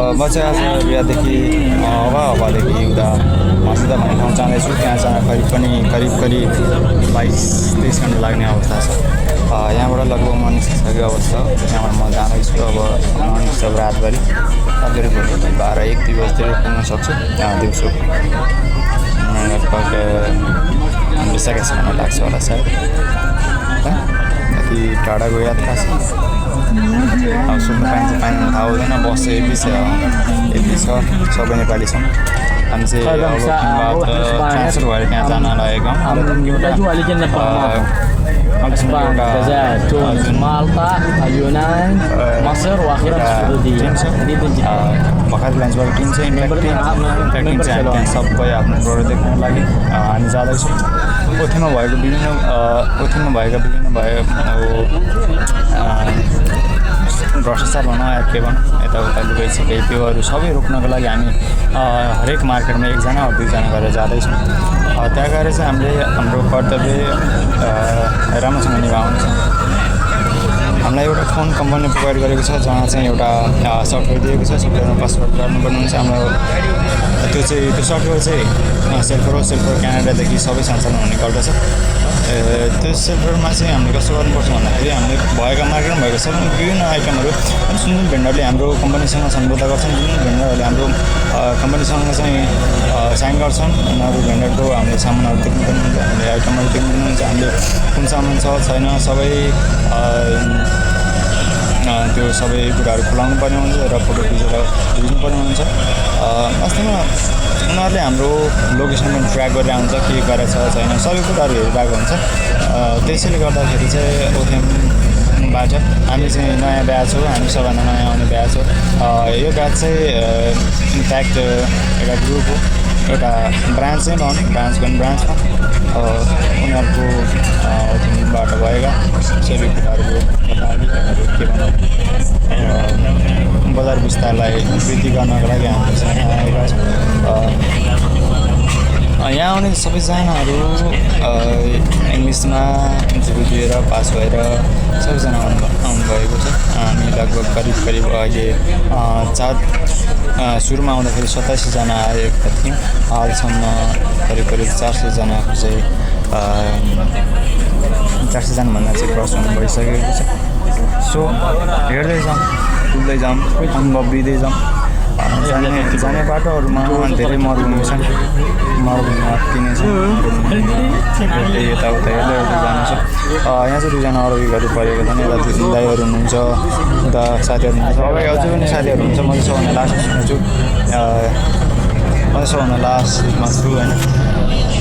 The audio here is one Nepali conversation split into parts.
म चाहिँ आज बिहादेखि हवादेखि एउटा मस्जिद भन्ने ठाउँ जाँदैछु। त्यहाँ जान करिब 22-23 घन्टा लाग्ने अवस्था छ। यहाँबाट लगभग म निस्किसकेको अवस्था हो। यहाँबाट म जाँदैछु अब सब रातभरि भोलि 12-1-2 बजीतिर पुग्न सक्छु दिउँसो। लगभग 20 घन्टा लाग्छ होला सायद। यति टाढाको यात्रा छ। अब सुत्नु पाइन्छ थाहा हुँदैन। बस यति छ सबै नेपाली छौँ। हामी चाहिँ ट्रान्सफर भएर त्यहाँ जान लागेको भर्खर लान्चबाट टिम छ। इम्प्याक्ट टिम चाहिँ त्यहाँ सबै आफ्नो प्रोडक्ट देख्नको लागि हामी जाँदैछौँ। ओथीमा भएका विभिन्न भ्रष्टाचार भनौँ या के भनौँ यताउता लुगाइ छिकाइ त्योहरू सबै रोक्नको लागि हामी हरेक मार्केटमा 1जना वा 2जना गरेर जाँदैछौँ। त्यहाँ गएर चाहिँ हामीले हाम्रो कर्तव्य राम्रोसँग निभाउनु छ। हामीलाई एउटा फोन कम्पनीले प्रोभाइड गरेको छ जहाँ चाहिँ एउटा सफ्टवेयर दिएको छ। सफ्टवेयरमा पासवर्ड गर्नुपर्ने हुन्छ। हाम्रो त्यो सफ्टवेयर चाहिँ सेल्फर क्यानाडादेखि सबै संसारमा हुने गर्दछ। त्यो सेल्फरमा चाहिँ हामीले कस्तो गर्नुपर्छ भन्दाखेरि हामीले भएका मार्केटमा भएको सबै विभिन्न आइटमहरू जुन भेन्डरले हाम्रो कम्पनीसँग सम्झौता गर्छन्, जुन भेन्डरहरूले हाम्रो कम्पनीसँग चाहिँ साइन गर्छन्, उनीहरू भेन्डरको हामीले सामानहरू देख्नुपर्ने हुन्छ, हामीले आइटमहरू देख्नुपर्ने हुन्छ। हामीले कुन सामान छ छैन सबै त्यो सबै कुराहरू खुलाउनु पर्ने हुन्छ र फोटो खिचेर दिनुपर्ने हुन्छ। वास्तवमा उनीहरूले हाम्रो लोकेसनमा ट्र्याक गरेर आउँछ के गरेछ छैन सबै कुराहरू हेरिरहेको हुन्छ। त्यसैले गर्दाखेरि चाहिँ ओथेमबाट हामी चाहिँ नयाँ ब्याच हो। हामी सबभन्दा नयाँ आउने ब्याच हो। यो ब्याच चाहिँ इम्प्याक्ट एउटा ग्रुप हो, एउटा ब्रान्च चाहिँ भनौँ, ब्रान्चमा उनीहरूको ओथेमबाट भएका सबै कुराहरू के भनौँ बजार विस्तारलाई वृद्धि गर्नको लागि हामी यहाँ आएका छौँ। यहाँ आउने सबैजनाहरू इङ्ग्लिसमा जिपी दिएर पास भएर सबैजना आउनुभएको छ। हामी लगभग करिब अहिले सुरुमा आउँदाखेरि 87जना आएका थियौँ। हालसम्म करिब 400जनाको चाहिँ 400जनाभन्दा चाहिँ क्रस हुनु भइसकेको छ। सो हेर्दै जाउँ, कुद्दै जाउँ, अनुभव लिँदै जाउँ। जाने बाटोहरूमा धेरै मरुभूमि छन्, मरुभूमिमा अत्तिनै छ। यताउता हेर्दै जानु छ। यहाँ चाहिँ 2जना अरबीहरू परेको छन्। यता दाइहरू हुनुहुन्छ, उता साथीहरू हुनुहुन्छ। अब अझै पनि साथीहरू हुन्छ। म चाहिँ सबभन्दा लास्टमा छु। लास्टमा छु होइन।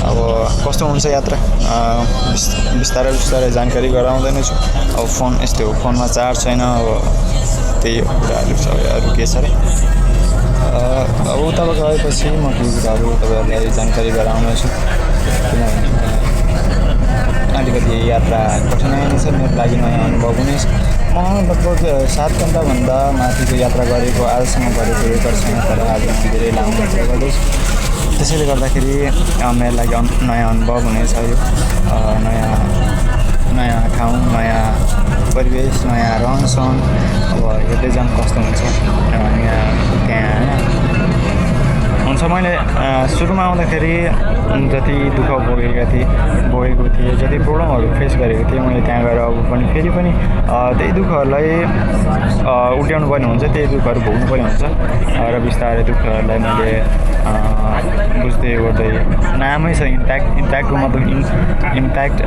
अब कस्तो हुन्छ यात्रा बिस्तारै जानकारी गराउँदैन छु। अब फोन यस्तै हो, फोनमा चार्ज छैन। अब त्यही हो कुराहरू छ। अरू के छ र अब उताबाट गएपछि म केही कुराहरू तपाईँहरूलाई जानकारी गराउनेछु। किनभने अलिकति यात्रा कठिनाइ नै छ मेरो लागि, नयाँ अनुभव हुनेछ। म लगभग 7 घन्टाभन्दा माथिको यात्रा गरेको आजसम्म गरेको रेकर्ड छैन, तर आज म धेरै लामो यात्रा गर्दैछु। त्यसैले गर्दाखेरि मेरो लागि नयाँ अनुभव हुनेछ। यो नयाँ ठाउँ, नयाँ परिवेश, नयाँ रहनसहन। अब हेर्दै जाउँ कस्तो हुन्छ त्यहाँ हुन्छ। मैले सुरुमा आउँदाखेरि जति दुःख भोगेको थिएँ, जति प्रब्लमहरू फेस गरेको थिएँ, मैले त्यहाँ गएर अब पनि फेरि पनि त्यही दुःखहरूलाई उठ्याउनु पर्ने हुन्छ, त्यही दुःखहरू भोग्नु पर्ने हुन्छ। र बिस्तारै दुःखहरूलाई मैले बुझ्दै गर्दै नामै छ इम्प्याक्टको मतलब इम्प्याक्ट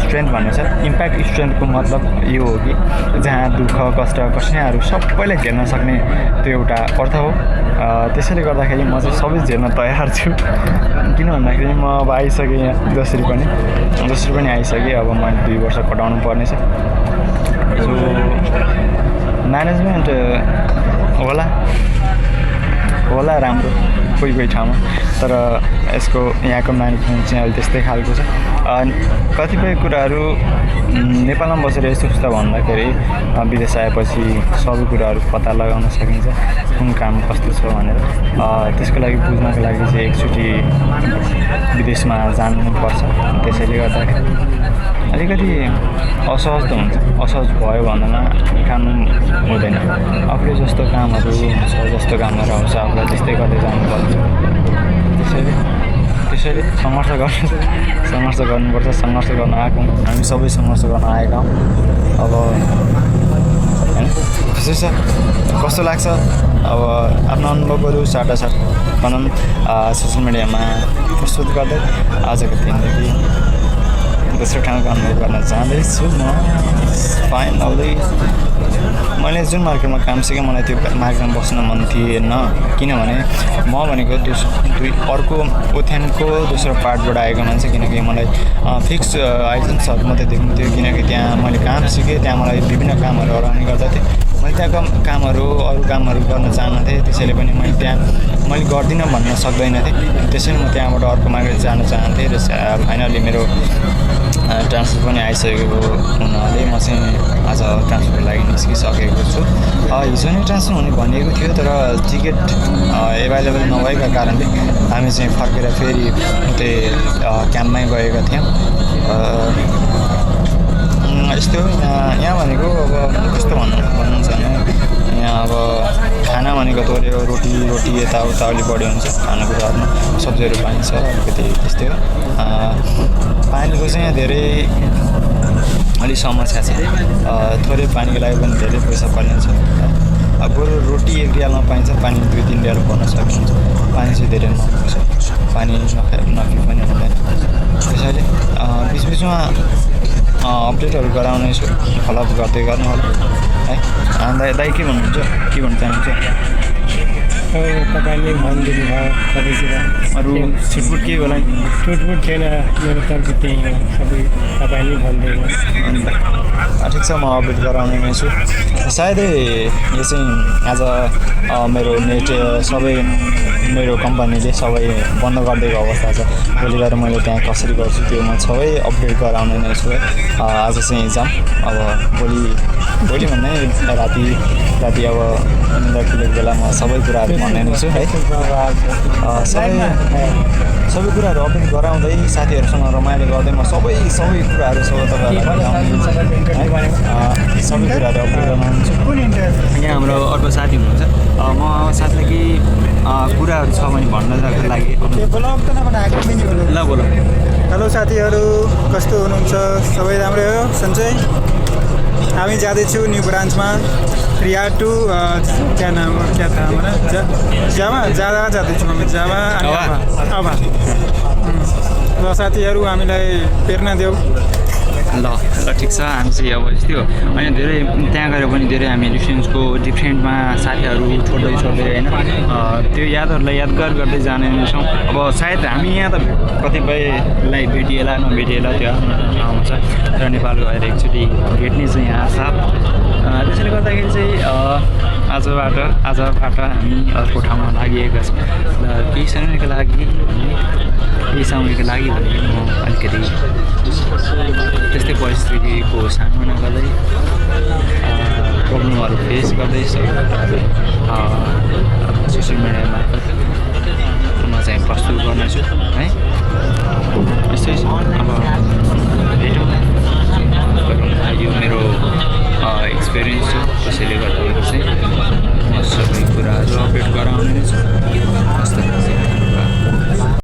स्ट्रेन्थ भन्ने छ। इम्प्याक्ट स्ट्रेन्थको मतलब यो हो कि जहाँ दुःख कष्ट कठिनाइहरू सबैलाई झेल्न सक्ने त्यो एउटा अर्थ हो। त्यसैले गर्दाखेरि म चाहिँ सबै झेल्न तयार छु। किन भन्दाखेरि म अब आइसकेँ यहाँ, जसरी पनि आइसकेँ। अब मैले 2 वर्ष कटाउनु पर्नेछ। सो म्यानेजमेन्ट होला राम्रो कोही ठाउँमा, तर यसको यहाँको म्यानेजमेन्ट चाहिँ अहिले त्यस्तै खालको छ। कतिपय कुराहरू नेपालमा बसेर यस्तो भन्दाखेरि विदेश आएपछि सबै कुराहरू पत्ता लगाउन सकिन्छ, कुन काम कस्तो छ भनेर। त्यसको लागि बुझ्नको लागि चाहिँ एकचोटि विदेशमा जानुपर्छ। त्यसैले गर्दाखेरि अलिकति असहज त हुन्छ। असहज भयो भन्दामा काम हुँदैन। आफूले जस्तो कामहरू हुन्छ, जस्तो कामहरू आउँछ आफूलाई त्यस्तै गर्दै जानुपर्छ। त्यसैले सङ्घर्ष गर्नुपर्छ। सङ्घर्ष गर्न आएको हामी सबै सङ्घर्ष गर्न आएका हौँ। अब होइन खुसी छ। कस्तो लाग्छ अब आफ्नो अनुभवहरू साटासाट भनौँ सोसियल मिडियामा प्रस्तुत गर्दै आजको दिनदेखि दोस्रो ठाउँको अनुभव गर्न जाँदैछु म। फाइनली मैले जुन मार्केटमा काम सिकेँ मलाई त्यो मार्केटमा बस्न मन थिएन, किनभने म भनेको अर्को ओथ्यानको दोस्रो पार्टबाट आएको मान्छे। किनकि मलाई फिक्स आइटेम्सहरू मात्रै देख्नुहुन्थ्यो, किनकि त्यहाँ मैले काम सिकेँ, त्यहाँ मलाई विभिन्न कामहरू हराउने गर्दथेँ। मैले त्यहाँको कामहरू अरू कामहरू गर्न चाहन्थेँ, त्यसैले पनि मैले गर्दिनँ भन्न सक्दैन थिएँ। त्यसैले म त्यहाँबाट अर्को मार्केट जान चाहन्थेँ र फाइनली मेरो ट्रान्सफर पनि आइसकेको हुनाले म चाहिँ आज ट्रान्सफरको लागि निस्किसकेको छु। हिजो नै ट्रान्सफर हुने भनिएको थियो, तर टिकट एभाइलेबल नभएका कारणले हामी चाहिँ फर्केर फेरि उतै क्याम्पमै गएका थियौँ। यस्तो यहाँ भनेको अब कस्तो भन्नुहुन्छ भने यहाँ अब खाना भनेको थोरै हो, रोटी यताउता अलि बढी हुन्छ। खानेकुराहरूमा सब्जीहरू पाइन्छ, अलिकति त्यस्तै हो। पानीको चाहिँ यहाँ धेरै अलिक समस्या छ। थोरै पानीको लागि पनि धेरै पैसा पर्ने छ। अब बरु रोटी 1 रियालमा पाइन्छ, पानी 2-3 रियाल पर्न सक्नुहुन्छ। पानी चाहिँ धेरै महँगो छ, पानी नपी पनि हुँदैन। त्यसैले बिचबिचमा अपडेटहरू गराउनेछु, फलोअप गर्दै गर्नु होला है। दाइ के भन्नुहुन्छ, के भन्न चाहनुहुन्छ? तपाईँले भनिदिनु भयो सबैतिर। अरू छुटपुट के होला? छुटपुट छैन, मेरो तर्फ त्यही हो, सबै तपाईँले भनिदिनु। ठिक छ, म अपडेट गराउने नै छु। सायदै यो चाहिँ आज मेरो नेट सबै मेरो कम्पनीले सबै बन्द गरिदिएको अवस्था छ। भोलि गएर मैले त्यहाँ कसरी गर्छु त्यो म सबै अपडेट गराउने नै छु है। आज चाहिँ इक्जाम, अब भोलि भन्ने राति अब खुलेको बेला म सबै कुराहरू भन्ने नै छु है। सबै कुराहरू अपडेट गराउँदै साथीहरूसँग रमाइलो गर्दै म सबै कुराहरू सबै कुराहरू अपडेट गराउँछु। यहाँ हाम्रो अर्को साथी हुनुहुन्छ, म साथीलाई केही कुराहरू छ भने भन्नको लागि ल बोल। हेलो साथीहरू, कस्तो हुनुहुन्छ? सबै राम्रै हो? सन्चै? हामी जाँदैछु न्यू ब्रान्चमा, रिया टू क्या था हमारा जावा जाँदैछु हामी, जावा आभा। ल साथीहरू, हामीलाई प्रेरणा देऊ। ल ठिक छ। हामी चाहिँ अब यस्तै हो। अनि धेरै त्यहाँ गएर पनि धेरै हामी डिफ्रेन्सको डिफ्रेन्टमा साथीहरू छोड्दै होइन, त्यो यादहरूलाई यादगार गर्दै जाने नै छौँ। अब सायद हामी यहाँ त कतिपयलाई भेटिएला नभेटिएला, त्यो आफ्नो ठाउँ छ, तर नेपाल गएर एकचोटि भेट्ने चाहिँ यहाँ साथ। त्यसैले गर्दाखेरि चाहिँ आजबाट हामी अर्को ठाउँमा लागिएका छौँ। केही समयको लागि भने म अलिकति त्यस्तै परिस्थितिको सामना गर्दै प्रब्लमहरू फेस गर्दै सोसियल मिडिया मार्फत म चाहिँ प्रस्तुत गर्नेछु है। यस्तै छ। अब भेटौँ। यो मेरो एक्सपिरियन्स छ, त्यसैले गर्दाखेरि चाहिँ म सबै कुराहरू अपडेट गराउने नै छु।